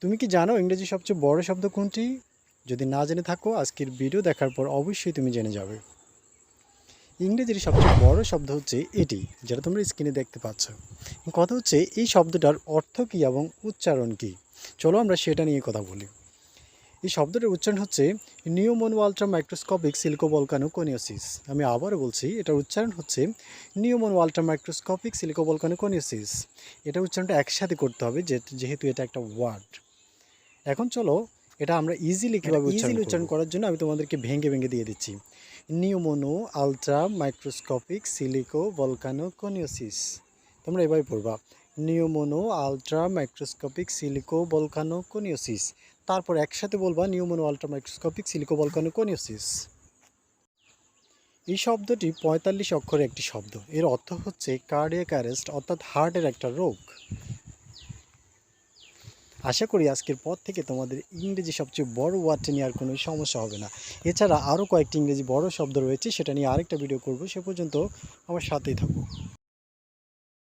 তুমি কি জানো ইংরেজি সবচেয়ে বড় শব্দ কোনটি? যদি না জেনে থাকো আজকের ভিডিও দেখার পর অবশ্যই তুমি জেনে যাবে। ইংরেজির সবচেয়ে বড় শব্দ হচ্ছে এটি, যেটা তোমরা স্ক্রিনে দেখতে পাচ্ছ। কথা হচ্ছে এই শব্দটার অর্থ কী এবং উচ্চারণ কী। চলো আমরা সেটা নিয়ে কথা বলি। এই শব্দটার উচ্চারণ হচ্ছে নিউমোনো আলট্রা মাইক্রোস্কোপিক সিলিকোভলকানোকনিওসিস। আমি আবারও বলছি, এটার উচ্চারণ হচ্ছে নিউমোনো আলট্রা মাইক্রোস্কোপিক সিলিকোভলকানোকনিওসিস। এটা উচ্চারণটা একসাথে করতে হবে যেহেতু এটা একটা ওয়ার্ড। এখন চলো এটা আমরা ইজিলি কীভাবে উচ্চারণ করার জন্য আমি তোমাদেরকে ভেঙে ভেঙে দিয়ে দিচ্ছি। Pneumonoultramicroscopicsilicovolcanoconiosis. তোমরা এভাবে পড়বা, pneumonoultramicroscopicsilicovolcanoconiosis. তারপর একসাথে বলবা pneumonoultramicroscopicsilicovolcanoconiosis. এই শব্দটি 45 অক্ষরের একটি শব্দ। এর অর্থ হচ্ছে কার্ডিয়াক অ্যারেস্ট, অর্থাৎ হার্টের একটা রোগ। আশা করি আজকের পর থেকে তোমাদের ইংরেজি সবচেয়ে বড় ওয়ার্ডটা নিয়ে আর কোনো সমস্যা হবে না। এছাড়া আরও কয়েকটি ইংরেজি বড় শব্দ রয়েছে, সেটা নিয়ে আরেকটা ভিডিও করব। সে পর্যন্ত আমার সাথেই থাকো।